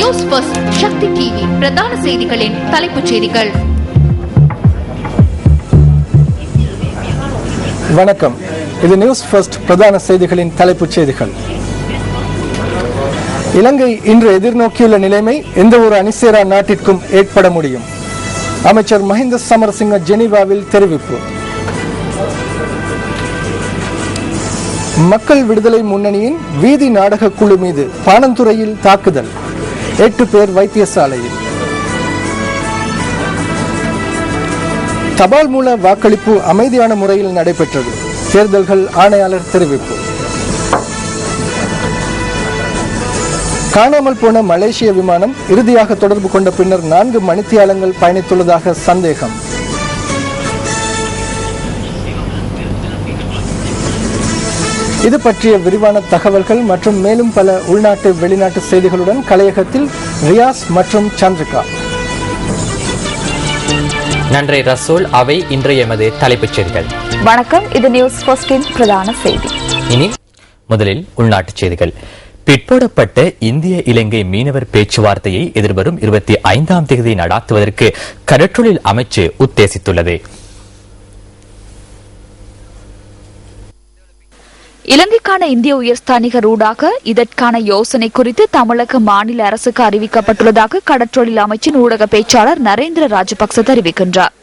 News first சக்தி TV பிரதான செய்திகளின் தலைப்புச் செய்திகள். வணக்கம். இது நியூஸ் ஃபர்ஸ்ட் பிரதான செய்திகளின் தலைப்புச் செய்திகள். இலங்கை இன்று எதிர்நோக்கியுள்ள நிலைமை எந்த ஒரு அணிசேரா நாட்டிற்கும் ஏற்பட முடியும். அமைச்சர் மஹிந்த சமரசிங்க ஜெனீவாவில் தெரிவிப்பு. மக்கள் விடுதலை முன்னணியின் வீதி நாடக குழு மீது பாணந்துறையில் தாக்குதல், 8 பேர் வைத்தியசாலையில். தபால் மூல வாக்களிப்பு அமைதியான முறையில் நடைபெற்றது, தேர்தல்கள் ஆணையாளர் தெரிவிப்பு. காணாமல் போன மலேசிய விமானம் இறுதியாக தொடர்பு கொண்ட பின்னர் 4 மணித்தியாலங்கள் பயணித்துள்ளதாக சந்தேகம். இது பற்றிய விரிவான தகவல்கள் மற்றும் மேலும் பல உள்நாட்டு வெளிநாட்டு செய்திகளுடன் கலையகத்தில் ரியாஸ் மற்றும் சந்திரிகா. நன்றி ரசூல். அவை இன்றைய எமது தலைப்புச் செய்திகள். வணக்கம். இது நியூஸ் ஃபர்ஸ்டின் பிரதான செய்தி. இனி முதலில் உள்நாட்டுச் செய்திகள். பிற்போடப்பட்ட இந்திய இலங்கை மீனவர் பேச்சுவார்த்தையை எதிர்வரும் 25ஆம் தேதி நடாத்துவதற்கு கடற்றொழில் அமைச்சு உத்தேசித்துள்ளது. இலங்கைக்கான இந்திய உயர்ஸ்தானிகர் ஊடாக இதற்கான யோசனை குறித்து தமிழக மாநில அரசுக்கு அறிவிக்கப்பட்டுள்ளதாக கடற்றொழில் அமைச்சின் ஊடக பேச்சாளர் நரேந்திர ராஜபக்ச தெரிவிக்கின்றார்.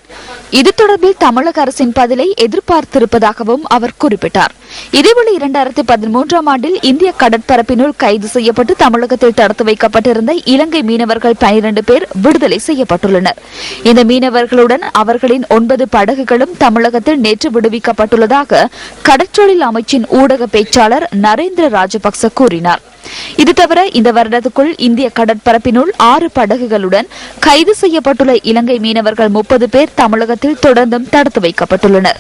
இது தொடர்பில் தமிழக அரசின் பதிலை எதிர்பார்த்திருப்பதாகவும் அவர் குறிப்பிட்டார். இதேவேளை 2013ஆம் ஆண்டில் இந்திய கடற்பரப்பினுள் கைது செய்யப்பட்டு தமிழகத்தில் தடுத்து வைக்கப்பட்டிருந்த இலங்கை மீனவர்கள் 12 பேர் விடுதலை செய்யப்பட்டுள்ளனர். இந்த மீனவர்களுடன் அவர்களின் 9 படகுகளும் தமிழகத்தில் நேற்று விடுவிக்கப்பட்டுள்ளதாக கடற்றொழில் அமைச்சின் ஊடக பேச்சாளர் நரேந்திர ராஜபக்ச கூறினார். இது தவிர இந்த வருடத்துக்குள் இந்திய கடற்பரப்பினுள் 6 படகுகளுடன் கைது செய்யப்பட்டுள்ள இலங்கை மீனவர்கள் 30 பேர் தமிழகத்தில் தொடர்ந்தும் தடுத்து வைக்கப்பட்டுள்ளனர்.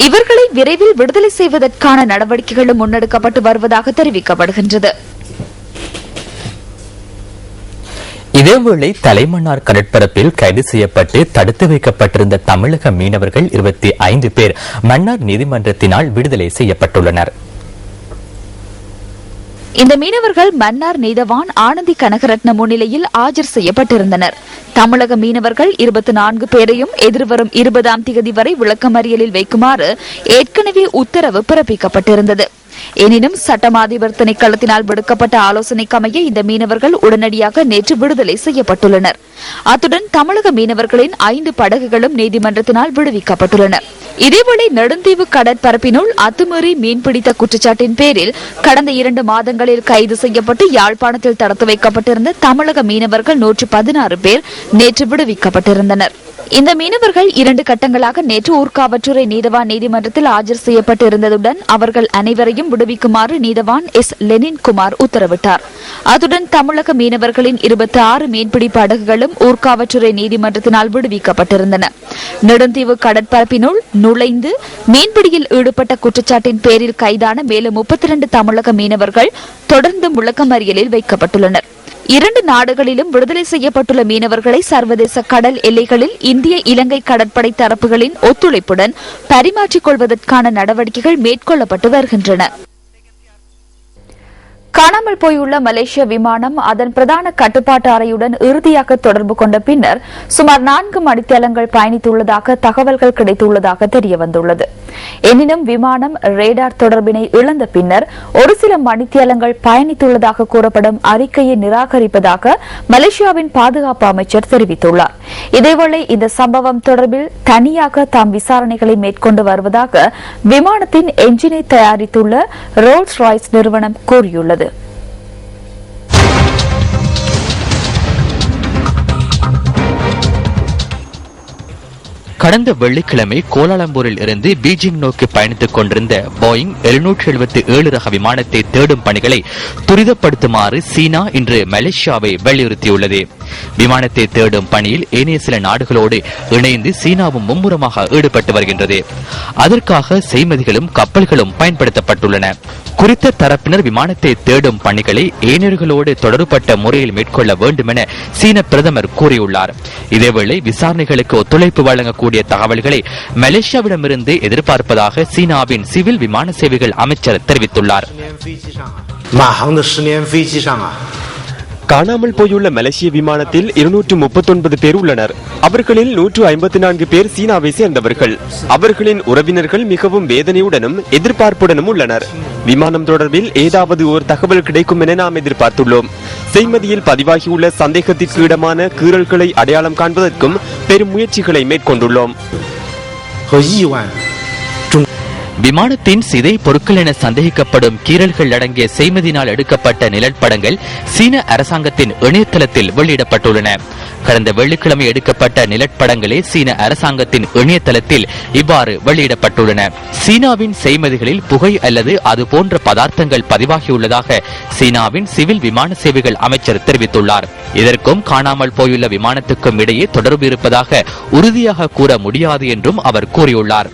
இவர்களை விரைவில் விடுதலை செய்வதற்கான நடவடிக்கைகளும் முன்னெடுக்கப்பட்டு வருவதாக தெரிவிக்கப்படுகின்றது. இதேவேளை தலைமன்னார் கடற்பரப்பில் கைது செய்யப்பட்டு தடுத்து வைக்கப்பட்டிருந்த தமிழக மீனவர்கள் 25 பேர் மன்னார் நீதிமன்றத்தினால் விடுதலை செய்யப்பட்டுள்ளனர். இந்த மீனவர்கள் மன்னார் நீதவான் ஆனந்தி கனகரட்ன முன்னிலையில் ஆஜர் செய்யப்பட்டிருந்தனர். தமிழக மீனவர்கள் 24 பேரையும் எதிர்வரும் 20ஆம் தேதி வரை விளக்கமறியலில் வைக்குமாறு ஏற்கனவே உத்தரவு பிறப்பிக்கப்பட்டிருந்தது. எனினும் சட்டமாதிபர் திணைக்களத்தினால் விடுக்கப்பட்ட ஆலோசனைக்கமைய இந்த மீனவர்கள் உடனடியாக நேற்று விடுதலை செய்யப்பட்டுள்ளனர். அத்துடன் தமிழக மீனவர்களின் 5 படகுகளும் நீதிமன்றத்தினால் விடுவிக்கப்பட்டுள்ளன. இதேவேளை நெடுந்தீவு கடற்பரப்பினுள் அத்துமீறி மீன்பிடித்த குற்றச்சாட்டின் பேரில் கடந்த 2 மாதங்களில் கைது செய்யப்பட்டு யாழ்ப்பாணத்தில் தடுத்து வைக்கப்பட்டிருந்த தமிழக மீனவர்கள் 116 பேர் நேற்று விடுவிக்கப்பட்டிருந்தனர். இந்த மீனவர்கள் 2 கட்டங்களாக நேற்று ஊர்காவற்றுறை நீதவான் நீதிமன்றத்தில் ஆஜர் செய்யப்பட்டிருந்ததுடன் அவர்கள் அனைவரையும் விடுவிக்குமாறு நீதவான் எஸ் லெனின்குமார் உத்தரவிட்டார். அத்துடன் தமிழக மீனவர்களின் 26 மீன்பிடி படகுகளும் ஊர்காவற்றுறை நீதிமன்றத்தினால் விடுவிக்கப்பட்டிருந்தன. நெடுந்தீவு கடற்பரப்பினுள் நுழைந்து மீன்பிடியில் ஈடுபட்ட குற்றச்சாட்டின் பேரில் கைதான மேலும் 32 தமிழக மீனவர்கள் தொடர்ந்து விளக்கமறியலில் வைக்கப்பட்டுள்ளனர். 2 நாடுகளிலும் விடுதலை செய்யப்பட்டுள்ள மீனவர்களை சர்வதேச கடல் எல்லைகளில் இந்திய இலங்கை கடற்படை தரப்புகளின் ஒத்துழைப்புடன் பரிமாற்றிக் கொள்வதற்கான நடவடிக்கைகள் மேற்கொள்ளப்பட்டு வருகின்றன. காணாமல் போயுள்ள மலேசிய விமானம் அதன் பிரதான கட்டுப்பாட்டு அறையுடன் இறுதியாக தொடர்பு கொண்ட பின்னர் சுமார் 4 மணித்தியாலங்கள் பயணித்துள்ளதாக தகவல்கள் கிடைத்துள்ளதாக தெரியவந்துள்ளது. எனினும் விமானம் ரேடார் தொடர்பினை இழந்த பின்னர் ஒரு சில மணித்தியாலங்கள் பயணித்துள்ளதாக கூறப்படும் அறிக்கையை நிராகரிப்பதாக மலேசியாவின் பாதுகாப்பு அமைச்சர் தெரிவித்துள்ளார். இதேவேளை இந்த சம்பவம் தொடர்பில் தனியாக தாம் விசாரணைகளை மேற்கொண்டு வருவதாக விமானத்தின் என்ஜினை தயாரித்துள்ள ரோல்ஸ் ராய்ஸ் நிறுவனம் கூறியுள்ளது. கடந்த வெள்ளிக்கிழமை கோலாலம்பூரில் இருந்து பீஜிங் நோக்கி பயணித்துக் கொண்டிருந்த போயிங் 777 ரக விமானத்தை தேடும் பணிகளை துரிதப்படுத்துமாறு சீனா இன்று மலேசியாவை வலியுறுத்தியுள்ளது. விமானத்தை தேடும் பணியில் ஏனைய சில நாடுகளோடு இணைந்து சீனாவும் மும்முரமாக ஈடுபட்டு வருகின்றது. அதற்காக செய்மதிகளும் கப்பல்களும் பயன்படுத்தப்பட்டுள்ளன. குறித்த தரப்பினர் விமானத்தை தேடும் பணிகளை ஏனையர்களோடு தொடர்பட்ட முறையில் மேற்கொள்ள வேண்டும் என சீன பிரதமர் கூறியுள்ளார். இதேவேளை விசாரணைகளுக்கு ஒத்துழைப்பு வழங்கக்கூடிய தகவல்களை மலேசியாவிடமிருந்து எதிர்பார்ப்பதாக சீனாவின் சிவில் விமான சேவைகள் அமைச்சர் தெரிவித்துள்ளார். காணாமல் போயுள்ள மலேசிய விமானத்தில் 239 பேர் உள்ளனர். அவர்களில் 154 பேர் சீனாவை சேர்ந்தவர்கள். அவர்களின் உறவினர்கள் மிகவும் வேதனையுடனும் எதிர்பார்ப்புடனும் உள்ளனர். விமானம் தொடர்பில் ஏதாவது ஒரு தகவல் கிடைக்கும் என நாம் எதிர்பார்த்துள்ளோம். செய்மதியில் பதிவாகியுள்ள சந்தேகத்திற்கு இடமான கீறல்களை அடையாளம் காண்பதற்கும் பெரும் முயற்சிகளை மேற்கொண்டுள்ளோம். விமானத்தின் சிதை பொருட்கள் என சந்தேகிக்கப்படும் கீறல்கள் அடங்கிய செய்மதியினால் எடுக்கப்பட்ட நிழற்படங்கள் சீன அரசாங்கத்தின் இணையதளத்தில் வெளியிடப்பட்டுள்ளன. கடந்த வெள்ளிக்கிழமை எடுக்கப்பட்ட நிழற்படங்களே சீன அரசாங்கத்தின் இணையதளத்தில் இவ்வாறு வெளியிடப்பட்டுள்ளன. சீனாவின் செய்மதிகளில் புகை அல்லது அது போன்ற பதார்த்தங்கள் பதிவாகியுள்ளதாக சீனாவின் சிவில் விமான சேவைகள் அமைச்சர் தெரிவித்துள்ளார். இதற்கும் காணாமல் போயுள்ள விமானத்துக்கும் இடையே தொடர்பு இருப்பதாக உறுதியாக கூற முடியாது என்றும் அவர் கூறியுள்ளார்.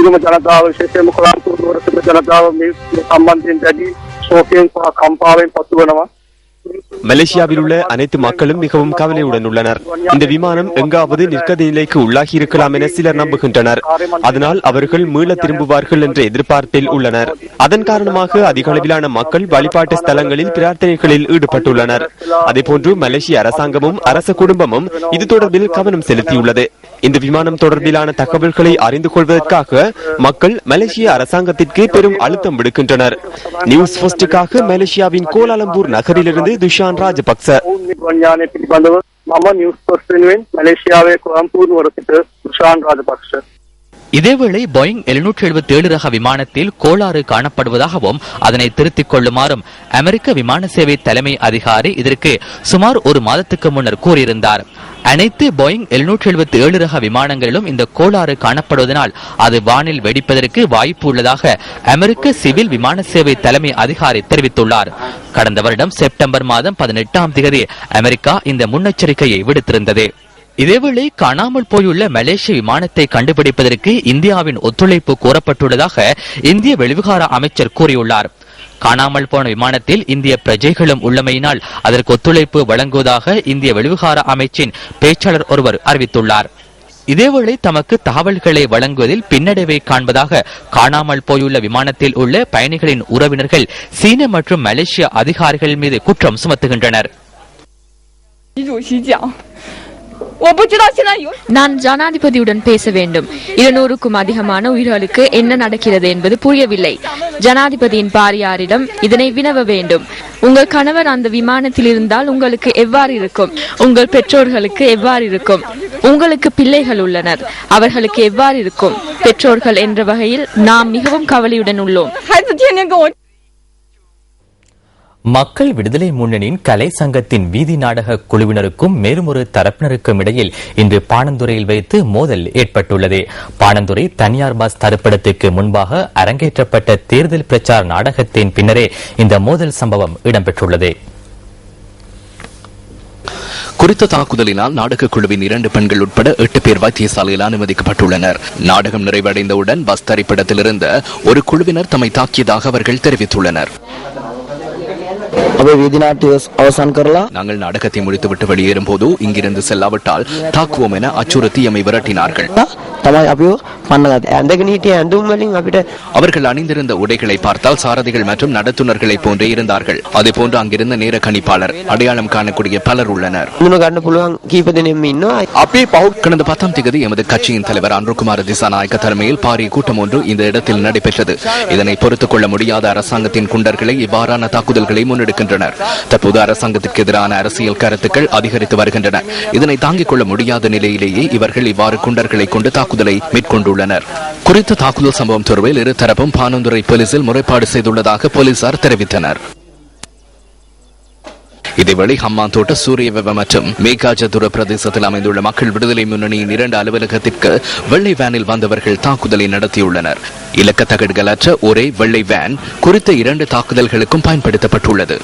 ජනතාව විශේෂයෙන්ම කොළඹ නුවර සිට ජනතාව මේ සම්බන්ධයෙන් දැඩි ශෝකයෙන් සහ කම්පාවෙන් පසු වෙනවා. மலேசியாவில் உள்ள அனைத்து மக்களும் மிகவும் கவலையுடன் உள்ளனர். இந்த விமானம் எங்காவது நிற்கதி நிலைக்கு உள்ளாகி இருக்கலாம் என சிலர் நம்புகின்றனர். அதனால் அவர்கள் மீள திரும்புவார்கள் என்ற எதிர்பார்ப்பில் உள்ளனர். அதன் காரணமாக அதிக அளவிலான மக்கள் வழிபாட்டு ஸ்தலங்களில் பிரார்த்தனைகளில் ஈடுபட்டுள்ளனர். அதேபோன்று மலேசிய அரசாங்கமும் அரச குடும்பமும் இது தொடர்பில் கவனம் செலுத்தியுள்ளது. இந்த விமானம் தொடர்பிலான தகவல்களை அறிந்து கொள்வதற்காக மக்கள் மலேசிய அரசாங்கத்திற்கு பெரும் அழுத்தம் விடுக்கின்றனர். நியூஸ் ஃபர்ஸ்டுக்காக மலேசியாவின் கோலாலம்பூர் நகரிலிருந்து துஷான் ராஜபக்ச. இதேவேளை போயிங் 777 ரக விமானத்தில் கோளாறு காணப்படுவதாகவும் அதனை திருத்திக் கொள்ளுமாறும் அமெரிக்க விமான சேவை தலைமை அதிகாரி இதற்கு சுமார் ஒரு மாதத்துக்கு முன்னர் கூறியிருந்தார். அனைத்து போயிங் 777 ரக விமானங்களிலும் இந்த கோளாறு காணப்படுவதனால் அது வானில் வெடிப்பதற்கு வாய்ப்பு உள்ளதாக அமெரிக்க சிவில் விமான சேவை தலைமை அதிகாரி தெரிவித்துள்ளார். கடந்த வருடம் செப்டம்பர் மாதம் 18ஆம் தேதி அமெரிக்கா இந்த முன்னெச்சரிக்கையை விடுத்திருந்தது. இதேவேளை காணாமல் போயுள்ள மலேசிய விமானத்தை கண்டுபிடிப்பதற்கு இந்தியாவின் ஒத்துழைப்பு கோரப்பட்டுள்ளதாக இந்திய வெளிவிவகார அமைச்சர் கூறியுள்ளார். காணாமல் போன விமானத்தில் இந்திய பிரஜைகளும் உள்ளமையினால் அதற்கு ஒத்துழைப்பு வழங்குவதாக இந்திய வெளிவிவகார அமைச்சின் பேச்சாளர் ஒருவர் அறிவித்துள்ளார். இதேவேளை தமக்கு தகவல்களை வழங்குவதில் பின்னடைவை காண்பதாக காணாமல் போயுள்ள விமானத்தில் உள்ள பயணிகளின் உறவினர்கள் சீன மற்றும் மலேசிய அதிகாரிகள் மீது குற்றம் சுமத்துகின்றனர். நான் ஜனாதிபதியுடன் பேச வேண்டும். 200க்கும் அதிகமான உயிர்களுக்கு என்ன நடக்கிறது என்பது புரியவில்லை. ஜனாதிபதியின் பாரியாரிடம் இதனை வினவ வேண்டும். உங்கள் கணவர் அந்த விமானத்தில் இருந்தால் உங்களுக்கு எவ்வாறு இருக்கும்? உங்கள் பெற்றோர்களுக்கு எவ்வாறு இருக்கும்? உங்களுக்கு பிள்ளைகள் உள்ளனர், அவர்களுக்கு எவ்வாறு இருக்கும்? பெற்றோர்கள் என்ற வகையில் நாம் மிகவும் கவலையுடன் உள்ளோம். மக்கள் விடுதலை முன்னணியின் கலை சங்கத்தின் வீதி நாடக குழுவினருக்கும் மேலும் ஒரு தரப்பினருக்கும் இடையில் இன்று பாணந்துறையில் வைத்து மோதல் ஏற்பட்டுள்ளது. பாணந்துறை தனியார் பஸ் தடுப்பிடத்துக்கு முன்பாக அரங்கேற்றப்பட்ட தேர்தல் பிரச்சார நாடகத்தின் பின்னரே இந்த மோதல் சம்பவம் இடம்பெற்றுள்ளது. குறித்த தாக்குதலினால் நாடக குழுவின் 2 பெண்கள் உட்பட 8 பேர் வைத்தியசாலையில் அனுமதிக்கப்பட்டுள்ளனர். நாடகம் நிறைவடைந்தவுடன் பஸ் தரிப்பிடத்திலிருந்த ஒரு குழுவினர் தம்மை தாக்கியதாக அவர்கள் தெரிவித்துள்ளனர். நாங்கள் நாடகத்தை முடித்துவிட்டு வெளியேறும் போது இங்கிருந்து செல்லாவிட்டால் தாக்குவோம் என அச்சுறுத்தி எம்மை விரட்டினார்கள். அவர்கள் அணிந்திருந்த உடைகளை பார்த்தால் சாரதிகள் மற்றும் நடத்துனர்களை போன்றே இருந்தார்கள். அதே போன்று அங்கிருந்த நேர கணிப்பாளர் அடையாளம் காணக்கூடிய பலர் உள்ளனர். கடந்த 10ஆம் தேதி எமது கட்சியின் தலைவர் அன்ருகுமார் திசாநாயக்க தலைமையில் பாரிய கூட்டம் ஒன்று இந்த இடத்தில் நடைபெற்றது. இதனை பொறுத்துக் கொள்ள முடியாத அரசாங்கத்தின் குண்டர்களை இவ்வாறான தாக்குதல்களை முன்னெடுக்கின்றனர். தற்போது அரசாங்கத்திற்கு எதிரான அரசியல் கருத்துக்கள் அதிகரித்து வருகின்றன. இதனை தாங்கிக் கொள்ள முடியாத நிலையிலேயே இவர்கள் இவ்வாறு குண்டர்களை கொண்டு தாக்குதலை மேற்கொண்டுள்ளனர். குறித்த தாக்குதல் சம்பவம் தொடர்பில் இரு தரப்பும் பாணந்துறை போலீசில் முறைப்பாடு செய்துள்ளதாக போலீசார் தெரிவித்தனர். இதேவேளை ஹம்மாந்தோட்ட சூரியவெவ மற்றும் மேகாஜதுர பிரதேசத்தில் அமைந்துள்ள மக்கள் விடுதலை முன்னணியின் 2 அலுவலகத்திற்கு வெள்ளை வேனில் வந்தவர்கள் தாக்குதலை நடத்தியுள்ளனர். இலக்க தகடுகளற்ற ஒரே வெள்ளை வேன் குறித்த 2 தாக்குதல்களுக்கும் பயன்படுத்தப்பட்டுள்ளது.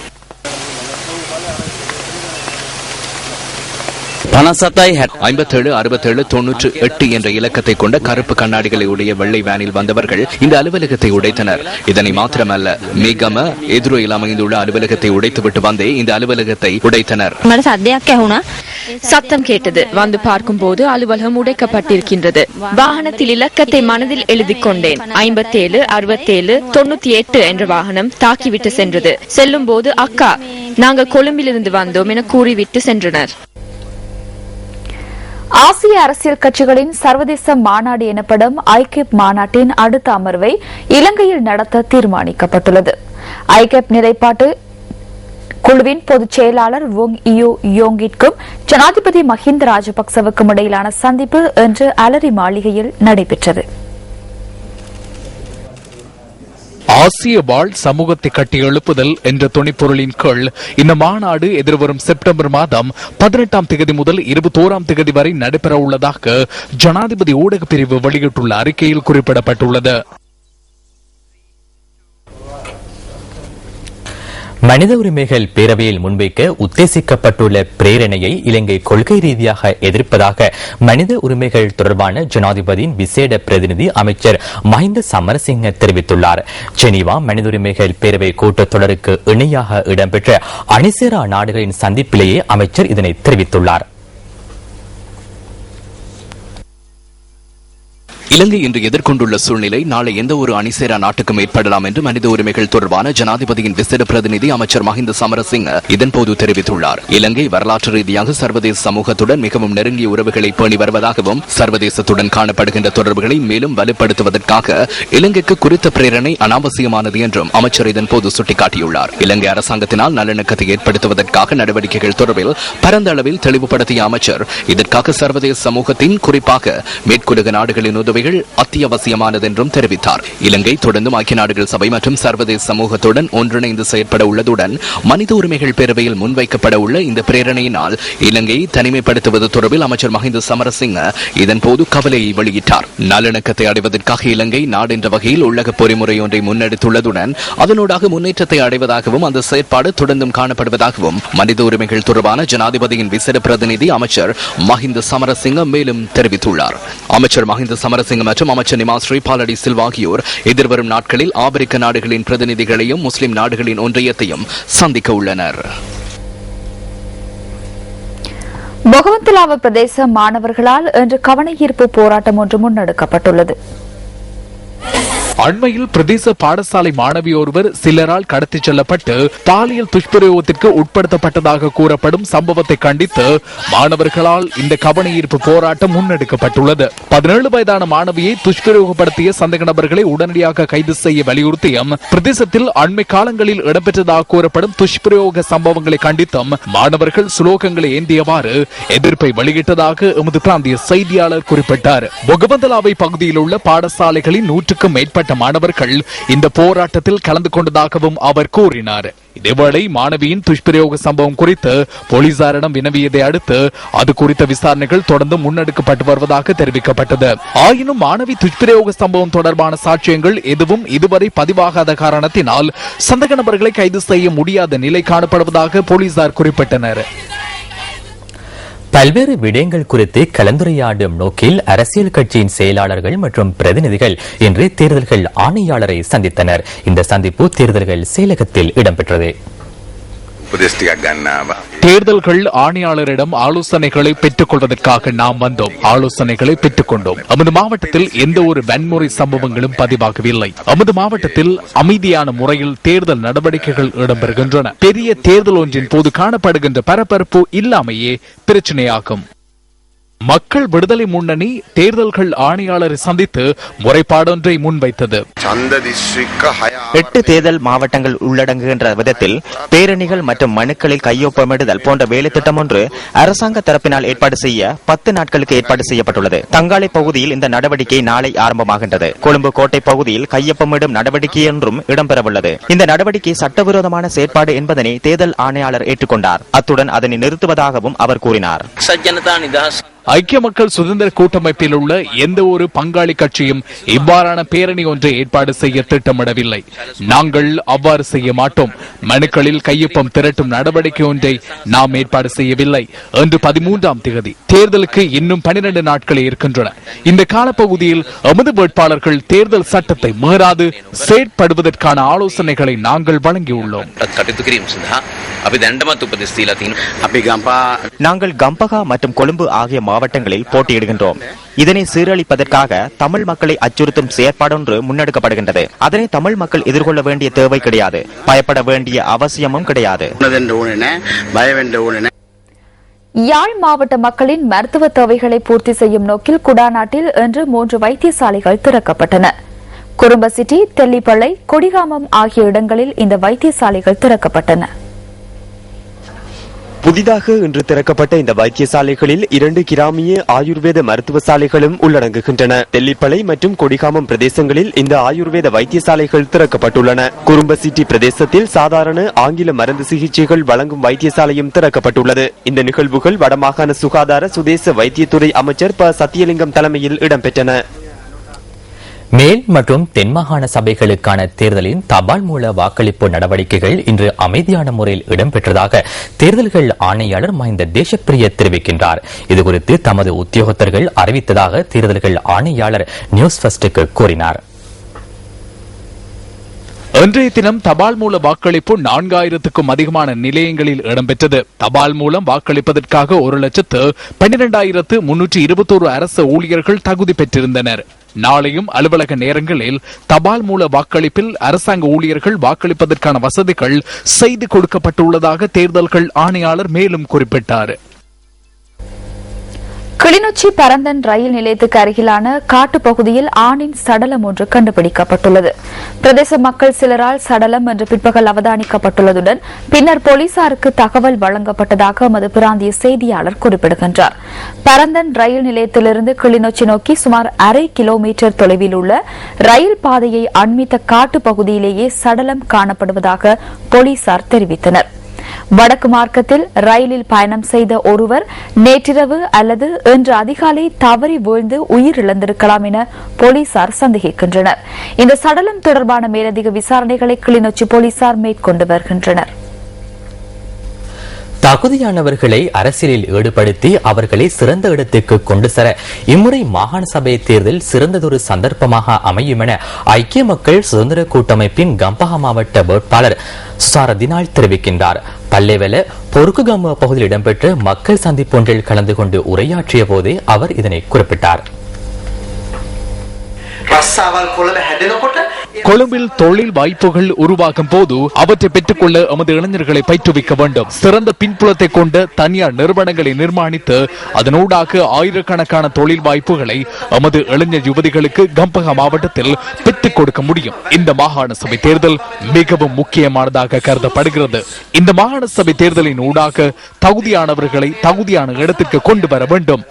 57 67 98 என்ற இலக்கத்தை கொண்ட கருப்பு கண்ணாடிகளை உடைய வெள்ளை வேனில் வந்தவர்கள் இந்த அலுவலகத்தை உடைத்தனர். இதனை மாத்திரமல்ல, மிகம எதிரில் அமைந்துள்ள அலுவலகத்தை உடைத்துவிட்டு வந்தே இந்த அலுவலகத்தை உடைத்தனர். சத்தம் கேட்டது. வந்து பார்க்கும் போது அலுவலகம் உடைக்கப்பட்டிருக்கின்றது. வாகனத்தில் இலக்கத்தை மனதில் எழுதிக் கொண்டேன். 57 67 98 என்ற வாகனம் தாக்கிவிட்டு சென்றது. செல்லும் போது அக்கா, நாங்கள் கொழும்பிலிருந்து வந்தோம் என கூறிவிட்டு சென்றனர். ஆசிய அரசியல் கட்சிகளின் சர்வதேச மாநாடு எனப்படும் ஐகேப் மாநாட்டின் அடுத்த அமர்வை இலங்கையில் நடத்த தீர்மானிக்கப்பட்டுள்ளது. ஐகேப் நிலைப்பாட்டு குழுவின் பொதுச் செயலாளர் வோங் இயோ யோங்கிற்கும் ஜனாதிபதி மஹிந்த ராஜபக்சவுக்கும் இடையிலான சந்திப்பு இன்று அலரி மாளிகையில் நடைபெற்றது. ஆசிய வாழ் சமூகத்தை கட்டி எழுப்புதல் என்ற துணைப்பொருளின் கீழ் இந்த மாநாடு எதிர்வரும் செப்டம்பர் மாதம் 18ஆம் தேதி முதல் 21ஆம் தேதி வரை நடைபெற உள்ளதாக ஜனாதிபதி ஊடகப் பிரிவு வெளியிட்டுள்ள அறிக்கையில் குறிப்பிடப்பட்டுள்ளது. மனித உரிமைகள் பேரவையில் முன்வைக்க உத்தேசிக்கப்பட்டுள்ள பிரேரணையை இலங்கை கொள்கை ரீதியாக எதிர்ப்பதாக மனித உரிமைகள் தொடர்பான ஜனாதிபதியின் விசேட பிரதிநிதி அமைச்சர் மஹிந்த சமரசிங்க தெரிவித்துள்ளார். ஜெனீவா மனித உரிமைகள் பேரவை கூட்டத்தொடருக்கு இணையாக இடம்பெற்ற அணிசேரா நாடுகளின் சந்திப்பிலேயே அமைச்சர் இதனை தெரிவித்துள்ளார். இலங்கை இன்று எதிர்கொண்டுள்ள சூழ்நிலை நாளை எந்த ஒரு அணிசேரா நாட்டுக்கும் ஏற்படலாம் என்று மனித உரிமைகள் தொடர்பான ஜனாதிபதியின் விசேட பிரதிநிதி அமைச்சர் மஹிந்த சமரசிங்க இதன்போது தெரிவித்துள்ளார். இலங்கை வரலாற்று ரீதியாக சர்வதேச சமூகத்துடன் மிகவும் நெருங்கிய உறவுகளை பேணி வருவதாகவும் சர்வதேசத்துடன் காணப்படுகின்ற தொடர்புகளை மேலும் வலுப்படுத்துவதற்காக இலங்கைக்கு குறித்த பிரேரணை அனாவசியமானது என்றும் அமைச்சர் இதன்போது சுட்டிக்காட்டியுள்ளார். இலங்கை அரசாங்கத்தினால் நல்லிணக்கத்தை ஏற்படுத்துவதற்காக நடவடிக்கைகள் தொடர்பில் பரந்த அளவில் தெளிவுபடுத்திய அமைச்சர் இதற்காக சர்வதேச சமூகத்தின் குறிப்பாக மேற்குலக நாடுகளின் உதவி அத்தியாவசியமானது என்றும் தெரிவித்தார். இலங்கை தொடர்ந்தும் ஐக்கிய நாடுகள் சபை மற்றும் சர்வதேச சமூகத்துடன் ஒன்றிணைந்து செயற்பட உள்ளதுடன் மனித உரிமைகள் பேரவையில் முன்வைக்கப்பட உள்ள இந்த பிரேரணையினால் இலங்கையை தனிமைப்படுத்துவது தொடர்பில் அமைச்சர் மஹிந்த சமரசிங்க இதன்போது கவலையை வெளியிட்டார். நல்லிணக்கத்தை அடைவதற்காக இலங்கை நாடு என்ற வகையில் உள்ளக பொறிமுறை ஒன்றை முன்னெடுத்துள்ளதுடன் அதனூடாக முன்னேற்றத்தை அடைவதாகவும் அந்த செயற்பாடு தொடர்ந்தும் காணப்படுவதாகவும் மனித உரிமைகள் தொடர்பான ஜனாதிபதியின் விசேட பிரதிநிதி அமைச்சர் மஹிந்த சமரசிங்க மேலும் தெரிவித்துள்ளார். அமைச்சர் மஹிந்த சமரசிங்க மற்றும் அமைச்சர் நிமா ஸ்ரீபாலடி சில்வா ஆகியோர் எதிர்வரும் நாட்களில் ஆப்பிரிக்க நாடுகளின் பிரதிநிதிகளையும் முஸ்லிம் நாடுகளின் ஒன்றியத்தையும் சந்திக்க உள்ளனர். பொகவந்தலாவ பிரதேச மாணவர்களால் இன்று கவனஈர்ப்பு போராட்டம் ஒன்று முன்னெடுக்கப்பட்டுள்ளது. அண்மையில் பிரதேச பாடசாலை மாணவி ஒருவர் சிலரால் கடத்திச் செல்லப்பட்டு பாலியல் துஷ்பிரயோகத்திற்கு உட்படுத்தப்பட்டதாக கூறப்படும் சம்பவத்தை கண்டித்து மாணவர்களால் இந்த கவனஈர்ப்பு போராட்டம் முன்னெடுக்கப்பட்டுள்ளது. 17 வயதான மாணவியை துஷ்பிரயோகப்படுத்திய சந்தேக நபர்களை உடனடியாக கைது செய்ய வலியுறுத்தியும் பிரதேசத்தில் அண்மை காலங்களில் இடம்பெற்றதாக கூறப்படும் துஷ்பிரயோக சம்பவங்களை கண்டித்தும் மாணவர்கள் சுலோகங்களை ஏந்தியவாறு எதிர்ப்பை வெளியிட்டதாக எமது பிராந்திய செய்தியாளர் குறிப்பிட்டார். பொகவந்தலாவை பகுதியில் உள்ள பாடசாலைகளின் 100க்கும் மேற்பட்ட மாணவர்கள் இந்த போராட்டத்தில் கலந்து கொண்டதாகவும் அவர் கூறினார். இதேவேளை மாணவியின் துஷ்பிரயோக சம்பவம் குறித்து போலீசாரிடம் வினவியதை அடுத்து அது குறித்த விசாரணைகள் தொடர்ந்து முன்னெடுக்கப்பட்டு வருவதாக தெரிவிக்கப்பட்டது. ஆயினும் மாணவி துஷ்பிரயோக சம்பவம் தொடர்பான சாட்சியங்கள் எதுவும் இதுவரை பதிவாகாத காரணத்தினால் சந்தேக நபர்களை கைது செய்ய முடியாத நிலை காணப்படுவதாக போலீசார் குறிப்பிட்டனர். பல்வேறு விடயங்கள் குறித்து கலந்துரையாடும் நோக்கில் அரசியல் கட்சியின் செயலாளர்கள் மற்றும் பிரதிநிதிகள் இன்று தேர்தல்கள் ஆணையாளரை சந்தித்தனர். இந்த சந்திப்பு தேர்தல்கள் செயலகத்தில் இடம்பெற்றது. தேர்தல்கள் ஆணையாளரிடம் ஆலோசனைகளை பெற்றுக் கொள்வதற்காக நாம் வந்தோம். ஆலோசனைகளை பெற்றுக் கொண்டோம். நமது மாவட்டத்தில் எந்த ஒரு வன்முறை சம்பவங்களும் பதிவாகவில்லை. நமது மாவட்டத்தில் அமைதியான முறையில் தேர்தல் நடவடிக்கைகள் இடம்பெறுகின்றன. பெரிய தேர்தல் ஒன்றின் போது காணப்படுகின்ற பரபரப்பு இல்லாமையே பிரச்சனையாகும். மக்கள் விடுதலை முன்னணி தேர்தல்கள் ஆணையாளரை சந்தித்து முறைப்பாடொன்றை முன்வைத்தது. 8 தேர்தல் மாவட்டங்கள் உள்ளடங்குகின்ற விதத்தில் பேரணிகள் மற்றும் மனுக்களில் கையொப்பமிடுதல் போன்ற வேலை திட்டம் ஒன்று அரசாங்க தரப்பினால் ஏற்பாடு செய்ய 10 நாட்களுக்கு ஏற்பாடு செய்யப்பட்டுள்ளது. தங்காலை பகுதியில் இந்த நடவடிக்கை நாளை ஆரம்பமாகின்றது. கொழும்பு கோட்டை பகுதியில் கையொப்பமிடும் நடவடிக்கை ஒன்றும் இடம்பெறவுள்ளது. இந்த நடவடிக்கை சட்டவிரோதமான செயற்பாடு என்பதனை தேர்தல் ஆணையாளர் ஏற்றுக்கொண்டார். அத்துடன் அதனை நிறுத்துவதாகவும் அவர் கூறினார். ஐக்கிய மக்கள் சுதந்திர கூட்டமைப்பில் உள்ள எந்த ஒரு பங்காளி கட்சியும் இவ்வாறான பேரணி ஒன்றை ஏற்பாடு செய்ய திட்டமிடவில்லை. நாங்கள் அவ்வாறு செய்ய மாட்டோம். மனுக்களில் கையொப்பம் திரட்டும் நடவடிக்கை ஒன்றை நாம் ஏற்பாடு செய்யவில்லை. இன்று 13ஆம் தேதி, தேர்தலுக்கு இன்னும் 12 நாட்களே இருக்கின்றன. இந்த காலப்பகுதியில் எமது வேட்பாளர்கள் தேர்தல் சட்டத்தை மீறாது செயற்படுவதற்கான ஆலோசனைகளை நாங்கள் வழங்கியுள்ளோம். நாங்கள் கம்பகா மற்றும் கொழும்பு ஆகிய மாவட்டங்களில் போட்டியிடுகின்றோம். இதனை சீரழிப்பதற்காக தமிழ் மக்களை அச்சுறுத்தும் செயற்பாடொன்று முன்னெடுக்கப்படுகின்றது. அதனை தமிழ் மக்கள் எதிர்கொள்ள வேண்டிய தேவை கிடையாது, பயப்பட வேண்டிய அவசியமும் கிடையாது. யாழ் மாவட்ட மக்களின் மருத்துவ தேவைகளை பூர்த்தி செய்யும் நோக்கில் குடாநாட்டில் இன்று 3 வைத்தியசாலைகள் திறக்கப்பட்டன. குறும்பசிட்டி, தெல்லிப்பளை, கொடிகாமம் ஆகிய இடங்களில் இந்த வைத்தியசாலைகள் திறக்கப்பட்டன. புதிதாக இன்று திறக்கப்பட்ட இந்த வைத்தியசாலைகளில் 2 கிராமிய ஆயுர்வேத மருத்துவ சாலைகளும் உள்ளடங்குகின்றன. தெல்லிப்பளை மற்றும் கொடிகாமம் பிரதேசங்களில் இந்த ஆயுர்வேத வைத்தியசாலைகள் திறக்கப்பட்டுள்ளன. குறும்பசிட்டி பிரதேசத்தில் சாதாரண ஆங்கில மருந்து சிகிச்சைகள் வழங்கும் வைத்தியசாலையும் திறக்கப்பட்டுள்ளது. இந்த நிகழ்வுகள் வடமாகாண சுகாதார சுதேச வைத்தியத்துறை அமைச்சர் ப. சத்தியலிங்கம் தலைமையில் இடம்பெற்றன. மேல் மற்றும் தென்மாகாண சபைகளுக்கான தேர்தலின் தபால் மூல வாக்களிப்பு நடவடிக்கைகள் இன்று அமைதியான முறையில் இடம்பெற்றதாக தேர்தல்கள் ஆணையாளர் மஹிந்த தேசப்பிரிய தெரிவிக்கின்றார். இதுகுறித்து தமது உத்தியோகத்தர்கள் அறிவித்ததாக தேர்தல்கள் ஆணையாளர் நியூஸ் ஃபர்ஸ்டுக்கு கூறினார். இன்றைய தினம் தபால் மூல வாக்களிப்பு 4000க்கும் அதிகமான நிலையங்களில் இடம்பெற்றது. தபால் மூலம் வாக்களிப்பதற்காக 1,12,321 அரசு ஊழியர்கள் தகுதி பெற்றிருந்தனர். நாளையும் அலுவலக நேரங்களில் தபால் மூல வாக்களிப்பில் அரசாங்க ஊழியர்கள் வாக்களிப்பதற்கான வசதிகள் செய்து கொடுக்கப்பட்டுள்ளதாக தேர்தல்கள் ஆணையாளர் மேலும் குறிப்பிட்டார். கிளிநொச்சி பரந்தன் ரயில் நிலையத்துக்கு அருகிலான காட்டுப்பகுதியில் ஆணின் சடலம் ஒன்று கண்டுபிடிக்கப்பட்டுள்ளது. பிரதேச மக்கள் சிலரால் சடலம் என்று பிற்பகல் அவதானிக்கப்பட்டுள்ளதுடன் பின்னர் போலீசாருக்கு தகவல் வழங்கப்பட்டதாக எமது பிராந்திய செய்தியாளர் குறிப்பிடுகின்றார். பரந்தன் ரயில் நிலையத்திலிருந்து கிளிநொச்சி நோக்கி சுமார் 1/2 கிலோமீட்டர் தொலைவில் உள்ள ரயில் பாதையை அண்மித்த காட்டுப்பகுதியிலேயே சடலம் காணப்படுவதாக போலீசார் தெரிவித்தனர். வடக்கு மார்க்கத்தில் ரயிலில் பயணம் செய்த ஒருவர் நேற்றிரவு அல்லது இன்று அதிகாலை தவறி வீழ்ந்து உயிரிழந்திருக்கலாம் என போலீசார் சந்தேகிக்கின்றனர். இந்த சடலம் தொடர்பான மேலதிக விசாரணைகளை கிளிநொச்சி போலீசார் மேற்கொண்டு வருகின்றனர். தகுதியானவர்களை அரசியலில் ஈடுபடுத்தி அவர்களை சிறந்த இடத்துக்கு கொண்டு செல்ல இம்முறை மாகாண சபை தேர்தல் சிறந்ததொரு சந்தர்ப்பமாக அமையும் என ஐக்கிய மக்கள் சுதந்திர கூட்டமைப்பின் கம்பஹா மாவட்ட வேட்பாளர் சுசாரதினால் தெரிவிக்கின்றார். பல்லேவல பொறுக்குகம பகுதியில் இடம்பெற்ற மக்கள் சந்திப்பொன்றில் கலந்து கொண்டு உரையாற்றிய போதே அவர் இதனை குறிப்பிட்டார். கொழும்பில் தொழில் வாய்ப்புகள் உருவாகும் போது அவற்றை பெற்றுக்கொள்ள எமது இளைஞர்களை பயிற்றுவிக்க வேண்டும். சிறந்த பின்புலத்தை கொண்ட தனியார் நிறுவனங்களை நிர்மாணித்து அதனூடாக ஆயிரக்கணக்கான தொழில் வாய்ப்புகளை எமது இளைஞர் யுவதிகளுக்கு கம்பஹா மாவட்டத்தில் பெற்றுக் கொடுக்க முடியும். இந்த மாகாண சபை தேர்தல் மிகவும் முக்கியமானதாக கருதப்படுகிறது. இந்த மாகாண சபை தேர்தலின் ஊடாக தகுதியானவர்களை தகுதியான இடத்திற்கு கொண்டு வர வேண்டும்.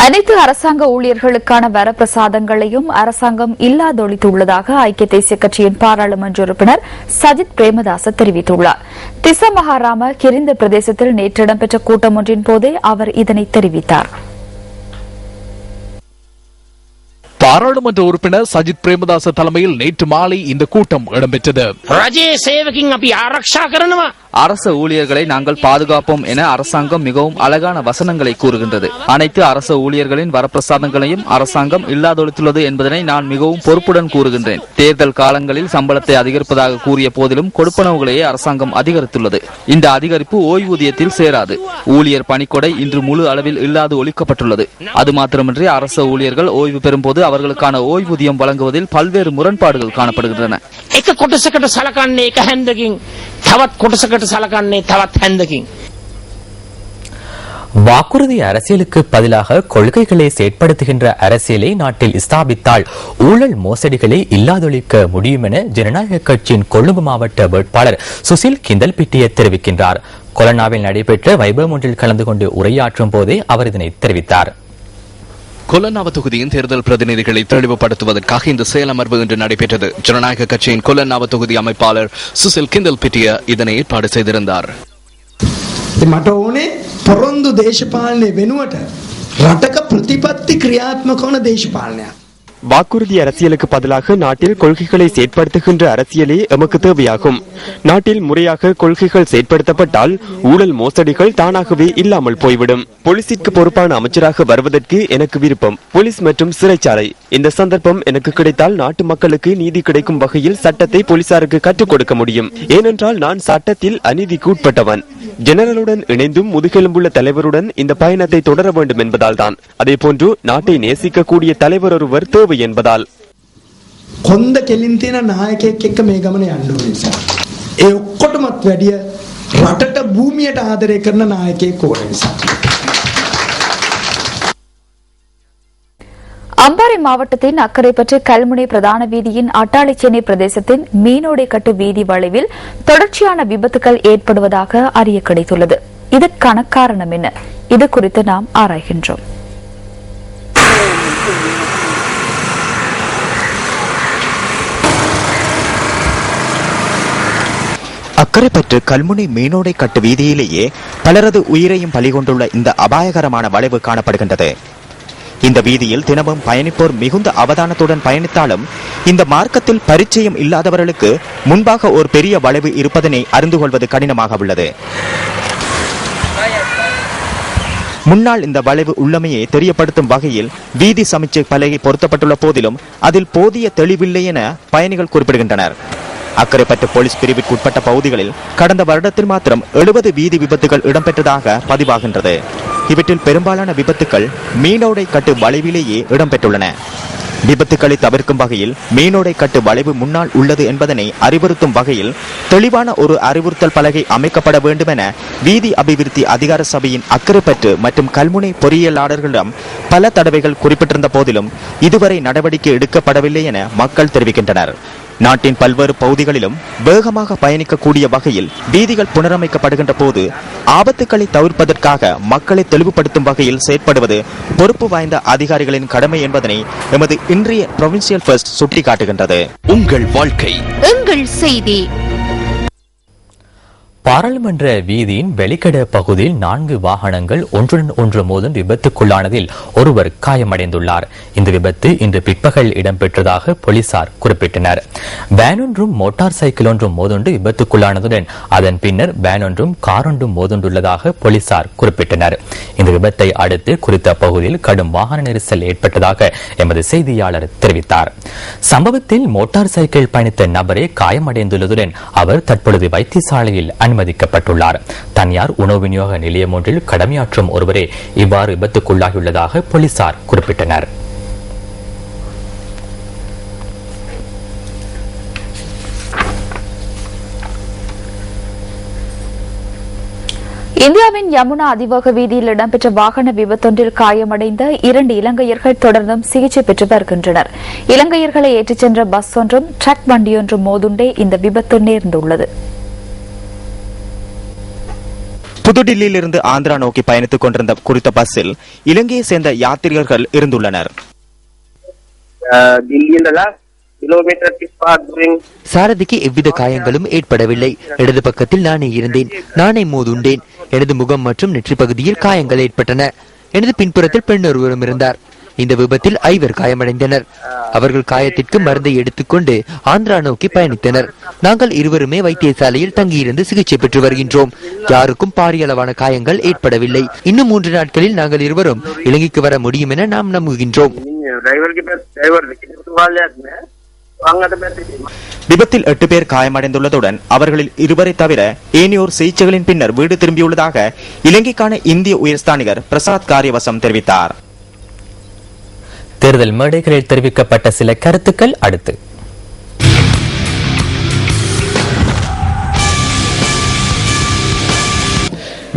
அனைத்து அரசாங்க ஊழியர்களுக்கான வரப்பிரசாதங்களையும் அரசாங்கம் இல்லாதொழித்துள்ளதாக ஐக்கிய தேசிய கட்சியின் பாராளுமன்ற உறுப்பினர் சஜித் பிரேமதாச தெரிவித்துள்ளார். திச மகாராம கிரிந்த பிரதேசத்தில் நேற்று இடம்பெற்ற கூட்டம் ஒன்றின் போதே அவர் இதனை தெரிவித்தார். பாராளுமன்ற உறுப்பினர் சஜித் பிரேமதாச தலைமையில் நேற்று மாலை இந்த கூட்டம் இடம்பெற்றது. அரசு ஊழியர்களை நாங்கள் பாதுகாப்போம் என அரசாங்கம் மிகவும் அழகான வசனங்களை கூறுகின்றது. அனைத்து அரசு ஊழியர்களின் வரப்பிரசாதங்களையும் அரசாங்கம் இல்லாதொழித்துள்ளது என்பதனை நான் மிகவும் பொறுப்புடன் கூறுகின்றேன். தேர்தல் காலங்களில் சம்பளத்தை அதிகரிப்பதாக கூறிய போதிலும் கொடுப்பனவுகளையே அரசாங்கம் அதிகரித்துள்ளது. இந்த அதிகரிப்பு ஓய்வூதியத்தில் சேராது. ஊழியர் பணிக்கொடை இன்று முழு அளவில் இல்லாது ஒழிக்கப்பட்டுள்ளது. அது மாத்திரமின்றி அரசு ஊழியர்கள் ஓய்வு பெறும்போது அவர்களுக்கான ஓய்வூதியம் வழங்குவதில் பல்வேறு முரண்பாடுகள் காணப்படுகின்றன. வாக்குறுதி அரசியலுக்கு பதிலாக கொள்கைகளை செயற்படுத்துகின்ற அரசியலை நாட்டில் ஸ்தாபித்தால் ஊழல் மோசடிகளை இல்லாதொழிக்க முடியும் என ஜனநாயக கட்சியின் கொழும்பு மாவட்ட வேட்பாளர் சுசில் கிந்தல்பிட்டிய தெரிவிக்கின்றார். கொலனாவில் நடைபெற்ற வைபவம் ஒன்றில் கலந்து கொண்டு உரையாற்றும் போதே அவர் இதனை தெரிவித்தார். கொலனாவ தொகுதியின் தேர்தல் பிரதிநிதிகளை தெளிவுபடுத்துவதற்காக இந்த செயலமர்வு இன்று நடைபெற்றது. ஜனநாயக கட்சியின் கொலனாவ தொகுதி அமைப்பாளர் சுசில் கிந்தல்பிட்டிய இதனை ஏற்பாடு செய்திருந்தார். මට ඕනේ පොරොන්දු දේශපාලනය වෙනුවට රටක ප්‍රතිපත්ති ක්‍රියාත්මක වන දේශපාලනයක්. வாக்குறுதி அரசியலுக்கு பதிலாக நாட்டில் கொள்கைகளை செயற்படுத்துகின்ற அரசியலே எமக்கு தேவையாகும். நாட்டில் முறையாக கொள்கைகள் செயற்படுத்தப்பட்டால் ஊழல் மோசடிகள் தானாகவே இல்லாமல் போய்விடும். போலீசிற்கு பொறுப்பான அமைச்சராக வருவதற்கு எனக்கு விருப்பம். போலீஸ் மற்றும் சிறைச்சாலை இந்த சந்தர்ப்பம் எனக்கு கிடைத்தால் நாட்டு மக்களுக்கு நீதி கிடைக்கும் வகையில் சட்டத்தை போலீசாருக்கு கற்றுக் கொடுக்க முடியும். ஏனென்றால் நான் சட்டத்தில் அநீதிக்கு உட்பட்டவன். ஜெனரலுடன் இணைந்தும் முதுகெலும்புள்ள தலைவருடன் இந்த பயணத்தை தொடர வேண்டும் என்பதால் தான். அதே போன்று நாட்டை நேசிக்கக்கூடிய தலைவர் ஒருவர் தேவை என்பதால். කොන්ද කෙලින් තියෙන නායකයෙක් එක්ක මේ ගමන යන්න ඕන නිසා. ඒ ඔක්කොටමත් වැඩිය රටට භූමියට ආදරය කරන නායකයෙක් ඕන නිසා. அம்பாறை மாவட்டத்தின் அக்கரைப்பற்று கல்முனை பிரதான வீதியின் அட்டாளிச்சேனை பிரதேசத்தின் மீனோடைக்கட்டு வீதி வளைவில் தொடர்ச்சியான விபத்துகள் ஏற்படுவதாக அறிய கிடைத்துள்ளது. இதற்கான காரணம் என்ன? இது குறித்து நாம் ஆராய்கின்றோம். அக்கரைப்பற்று கல்முனை மீனோடைக்கட்டு வீதியிலேயே பலரது உயிரையும் பலிகொண்டுள்ள இந்த அபாயகரமான வளைவு காணப்படுகின்றது. இந்த வீதியில் தினமும் பயணிப்போர் மிகுந்த அவதானத்துடன் பயணித்தாலும் இந்த மார்க்கத்தில் பரிச்சயம் இல்லாதவர்களுக்கு முன்பாக ஒரு பெரிய வளைவு இருப்பதனை அறிந்து கொள்வது கடினமாக உள்ளது. முன்னால் இந்த வளைவு உள்ளமையை தெரியப்படுத்தும் வகையில் வீதி சமிச்சை பலகை பொருத்தப்பட்டுள்ள போதிலும் அதில் போதிய தெளிவில்லை என பயணிகள் குறிப்பிடுகின்றனர். அக்கரைப்பற்று போலீஸ் பிரிவிற்கு உட்பட்ட பகுதிகளில் கடந்த வருடத்தில் மாத்திரம் 70 வீதி விபத்துகள் இடம்பெற்றதாக பதிவாகின்றது. இவற்றில் பெரும்பாலான விபத்துக்கள் மீனோடைக்கட்டு வளைவிலேயே இடம்பெற்றுள்ளன. விபத்துக்களை தவிர்க்கும் வகையில் மீனோடைக்கட்டு வளைவு முன்னால் உள்ளது என்பதனை அறிவுறுத்தும் வகையில் தெளிவான ஒரு அறிவுறுத்தல் பலகை அமைக்கப்பட வேண்டும் என வீதி அபிவிருத்தி அதிகார சபையின் அக்கரைப்பற்று மற்றும் கல்முனை பொறியியலாளர்களிடம் பல தடவைகள் குறிப்பிட்டிருந்த போதிலும் இதுவரை நடவடிக்கை எடுக்கப்படவில்லை என மக்கள் தெரிவிக்கின்றனர். நாட்டின் பல்வேறு பகுதிகளிலும் வேகமாக பயணிக்கக்கூடிய வகையில் வீதிகள் புனரமைக்கப்படுகின்ற போது ஆபத்துக்களை தவிர்ப்பதற்காக மக்களை தெளிவுபடுத்தும் வகையில் செயற்படுவது பொறுப்பு வாய்ந்த அதிகாரிகளின் கடமை என்பதனை எமது இன்றைய புரொவின்சியல் ஃபர்ஸ்ட் சுட்டிக்காட்டுகின்றது. உங்கள் வாழ்க்கை எங்கள் செய்தி. பாராளுமன்ற வீதியின் வெளிக்கட பகுதியில் 4 வாகனங்கள் ஒன்றுடன் ஒன்று மோதும் விபத்துக்குள்ளானதில் ஒருவர் காயமடைந்துள்ளார். இந்த விபத்து இன்று பிற்பகல் இடம்பெற்றதாக போலீசார் குறிப்பிட்டனர். வேன் ஒன்றும் மோட்டார் சைக்கிள் ஒன்றும் மோதுண்டு விபத்துக்குள்ளானதுடன் அதன் பின்னர் வேன் ஒன்றும் கார் ஒன்றும் மோதுண்டுள்ளதாக போலீசார் குறிப்பிட்டனர். இந்த விபத்தை அடுத்து குறித்த பகுதியில் கடும் வாகன நெரிசல் ஏற்பட்டதாக எமது செய்தியாளர் தெரிவித்தார். சம்பவத்தில் மோட்டார் சைக்கிள் பயணித்த நபரே காயமடைந்துள்ளதுடன் அவர் தற்பொழுது வைத்தியசாலையில் அனுமதிக்கப்பட்டுள்ளார். தனியார் உணவு விநியோக நிலையம் ஒன்றில் கடமையாற்றும் ஒருவரே இவ்வாறு விபத்துக்குள்ளாகியுள்ளதாக போலீசார் குறிப்பிட்டனர். இந்தியாவின் யமுனா அதிவேக வீதியில் இடம்பெற்ற வாகன விபத்தொன்றில் காயமடைந்த 2 இலங்கையர்கள் தொடர்ந்தும் சிகிச்சை பெற்று வருகின்றனர். இலங்கையர்களை ஏற்றிச் சென்ற பஸ் ஒன்றும் ட்ரக் வண்டியொன்றும் மோதுண்டே இந்த விபத்து நேர்ந்துள்ளது. புதுடில்லியிலிருந்து ஆந்திரா நோக்கி பயணித்துக் கொண்டிருந்த குறித்த பஸ்ஸில் இலங்கையை சேர்ந்த யாத்ரீகர்கள் இருந்துள்ளனர். சாரதிக்கு எவ்வித காயங்களும் ஏற்படவில்லை. இடது பக்கத்தில் நானே இருந்தேன். நானே மோதுண்டேன். எனது முகம் மற்றும் நெற்றி பகுதியில் காயங்கள் ஏற்பட்டன. எனது பின்புறத்தில் பெண் ஒருவரும் இருந்தார். இந்த விபத்தில் 5 காயமடைந்தனர். அவர்கள் காயத்திற்கு மருந்தை எடுத்துக்கொண்டு ஆந்திரா நோக்கி பயணித்தனர். நாங்கள் இருவருமே வைத்தியசாலையில் தங்கியிருந்து சிகிச்சை பெற்று வருகின்றோம். யாருக்கும் பாரிய அளவான காயங்கள் ஏற்படவில்லை. இன்னும் 3 நாட்களில் நாங்கள் இருவரும் இலங்கைக்கு வர முடியும் என நாம் நம்புகின்றோம். விபத்தில் 8 பேர் காயமடைந்துள்ளதுடன் அவர்களில் 2 தவிர ஏனையோர் சிகிச்சைகளின் பின்னர் வீடு திரும்பியுள்ளதாக இலங்கைக்கான இந்திய உயர்ஸ்தானிகர் பிரசாத் காரியவசம் தெரிவித்தார். தேர்தல் மேடைகளில் தெரிவிக்கப்பட்ட சில கருத்துக்கள் அடுத்து.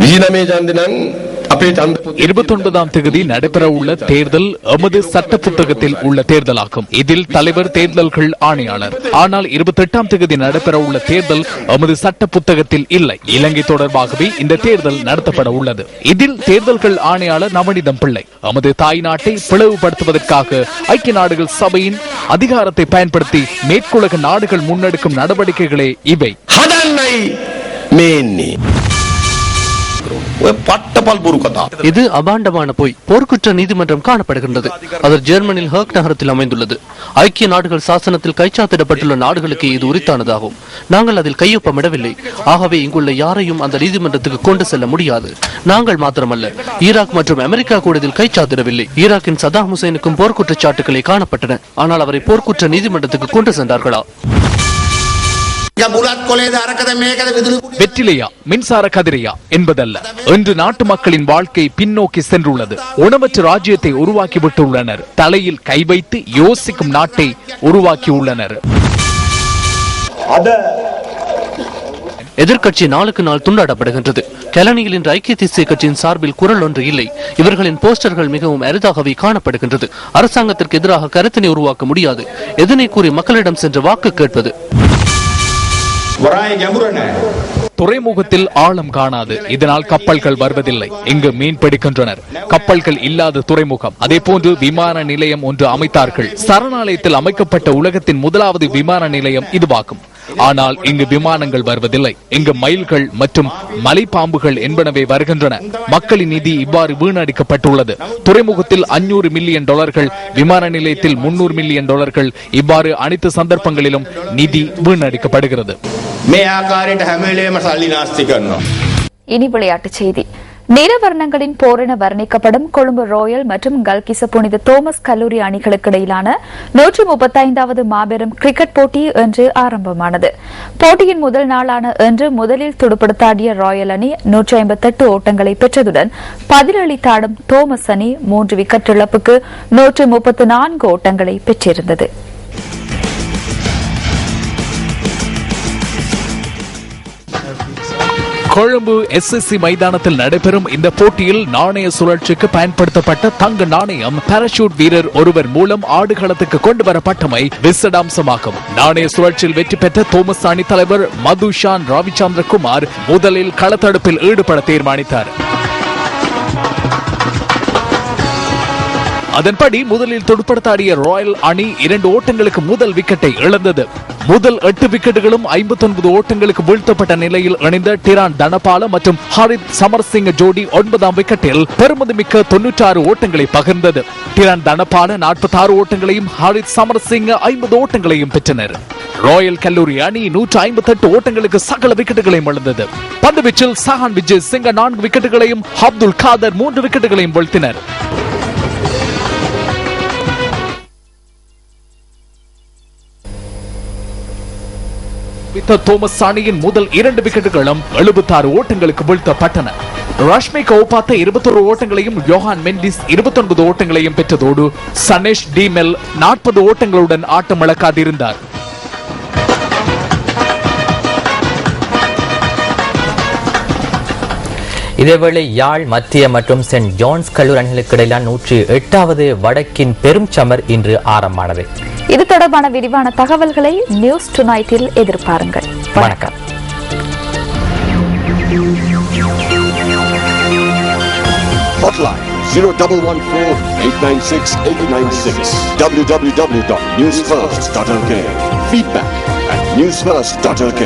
வீணமே ஜாந்தினன் 29ஆம் தேதி நடைபெற உள்ள தேர்தல் எமது சட்ட புத்தகத்தில் உள்ள தேர்தலாகும். இதில் தலைவர் தேர்தல்கள் ஆணையாளர். ஆனால் 28ஆம் தேதி நடைபெற உள்ள தேர்தல் எமது சட்ட புத்தகத்தில் இல்லை. இலங்கை தொடர்பாகவே இந்த தேர்தல் நடத்தப்பட உள்ளது. இதில் தேர்தல்கள் ஆணையாளர் நவநீதம் பிள்ளை எமது தாய் நாட்டை பிளவுபடுத்துவதற்காக ஐக்கிய நாடுகள் சபையின் அதிகாரத்தை பயன்படுத்தி மேற்குலக நாடுகள் முன்னெடுக்கும் நடவடிக்கைகளே இவை. இது அபாண்டமான போய். போர்க்குற்ற நீதிமன்றம் காணப்படுகின்றது. அது ஜெர்மனியில் ஹர்க் நகரத்தில் அமைந்துள்ளது. ஐக்கிய நாடுகள் சாசனத்தில் கைச்சாத்திடப்பட்டுள்ள நாடுகளுக்கு இது உரித்தானதாகும். நாங்கள் அதில் கையொப்பமிடவில்லை. ஆகவே இங்குள்ள யாரையும் அந்த நீதிமன்றத்துக்கு கொண்டு செல்ல முடியாது. நாங்கள் மாத்திரமல்ல, ஈராக் மற்றும் அமெரிக்கா கூட இதில் கைச்சாத்திடவில்லை. ஈராக்கின் சதாம் ஹுசைனுக்கும் போர்க்குற்றச்சாட்டுகளை காணப்பட்டன. ஆனால் அவரை போர்க்குற்ற நீதிமன்றத்துக்கு கொண்டு சென்றார்களா? வெற்றிலையா மின்சார கதிரையா என்பதல்ல. இன்று நாட்டு மக்களின் வாழ்க்கை பின்னோக்கி சென்றுள்ளது. உணவற்ற ராஜ்யத்தை உருவாக்கிவிட்டுள்ளனர். தலையில் கை வைத்து யோசிக்கும் நாட்டை உருவாக்கியுள்ளனர். எதிர்க்கட்சி நாளுக்கு நாள் துண்டாடப்படுகின்றது. கெலனியில் இன்று ஐக்கிய தேசிய கட்சியின் சார்பில் குரல் ஒன்று இல்லை. இவர்களின் போஸ்டர்கள் மிகவும் அரிதாகவே காணப்படுகின்றது. அரசாங்கத்திற்கு எதிராக கருத்தினை உருவாக்க முடியாது. எதனை கூறி மக்களிடம் சென்று வாக்கு கேட்பது? துறைமுகத்தில் ஆழம் காணாது. இதனால் கப்பல்கள் வருவதில்லை. இங்கு மீன் பிடிக்கின்றனர். கப்பல்கள் இல்லாத துறைமுகம். அதே போன்று விமான நிலையம் ஒன்று அமைத்தார்கள். சரணாலயத்தில் அமைக்கப்பட்ட உலகத்தின் முதலாவது விமான நிலையம் இதுவாகும். ஆனால் இங்கு விமானங்கள் வருவதில்லை. இங்கு மயில்கள் மற்றும் மலைப்பாம்புகள் என்பனவே வருகின்றன. மக்களின் நிதி இவ்வாறு வீணடிக்கப்பட்டுள்ளது. துறைமுகத்தில் $500 மில்லியன், விமான நிலையத்தில் $300 மில்லியன், இவ்வாறு அனைத்து சந்தர்ப்பங்களிலும் நிதி வீணடிக்கப்படுகிறது. இனி விளையாட்டுச் செய்தி. நிறவர்ணங்களின் போரென வர்ணிக்கப்படும் கொழும்பு ராயல் மற்றும் கல்கிச புனித தோமஸ் கல்லூரி அணிகளுக்கு இடையிலான 135வது மாபெரும் கிரிக்கெட் போட்டி இன்று ஆரம்பமானது. போட்டியின் முதல் நாளான இன்று முதலில் துடுப்படுத்தாடிய ராயல் அணி 158 ஓட்டங்களை பெற்றதுடன் பதிலளித்தாடும் தோமஸ் அணி 3 விக்கெட் இழப்புக்கு 134 ஓட்டங்களை பெற்றிருந்தது. கொழும்பு SSC மைதானத்தில் நடைபெறும் இந்த போட்டியில் நாணய சுழற்சிக்கு பயன்படுத்தப்பட்ட தங்க நாணயம் பாராசூட் வீரர் ஒருவர் மூலம் ஆடுகளத்துக்கு கொண்டு வரப்பட்டமை விசேடாம்சமாகும். நாணய சுழற்சியில் வெற்றி பெற்ற தோமஸ் அணி தலைவர் மதுஷான் ரவிச்சந்திரகுமார் முதலில் களத்தடுப்பில் ஈடுபட தீர்மானித்தார். அதன்படி முதலில் துடுப்படுத்தாடிய ராயல் அணி 2 ஓட்டங்களுக்கு முதல் விக்கெட்டை இழந்தது. முதல் 8 விக்கெட்டுகளும் 59 ஓட்டங்களுக்கு வீழ்த்தப்பட்ட நிலையில் இணைந்த டிரான் தனபால மற்றும் ஹரித் சமர்சிங்க ஜோடி 9ஆம் விக்கெட்டில் பெருமதிமிக்க 96 ஓட்டங்களை பகிர்ந்தது. டிரான் தனபால 46 ஓட்டங்களையும் ஹரித் சமர்சிங்க 50 ஓட்டங்களையும் பெற்றனர். ராயல் கல்லூரி அணி 158 ஓட்டங்களுக்கு சகல விக்கெட்டுகளையும் இழந்தது. பந்துவீச்சில் சஹான் விஜய் சிங்க 4 விக்கெட்டுகளையும் அப்துல் காதர் 3 விக்கெட்டுகளையும் வீழ்த்தினர். தோமஸ் அணியின் முதல் 2 விக்கெட்டுகளும் 76 ஓட்டங்களுக்கு வீழ்த்தப்பட்டன. ரஷ்மிகா ஓபாத்த 21 ஓட்டங்களையும் யோஹான் மெண்டிஸ் 29 ஓட்டங்களையும் பெற்றதோடு சனேஷ் டிமெல் 40 ஓட்டங்களுடன் ஆட்டம் இழக்காதிருந்தார். இதேவேளை யாழ் மத்திய மற்றும் சென்ட் ஜான்ஸ் கல்லூரி அணிகளுக்கு இடையிலான 108வது வடக்கின் பெரும் சமர் இன்று ஆரம்பமானது. இது தொடர்பான விரிவான தகவல்களை நியூஸ் டுநைட்டில் எதிர்பாருங்கள். வணக்கம். Hotline 0114-896-896 www.newsfirst.lk. Feedback at newsfirst.lk.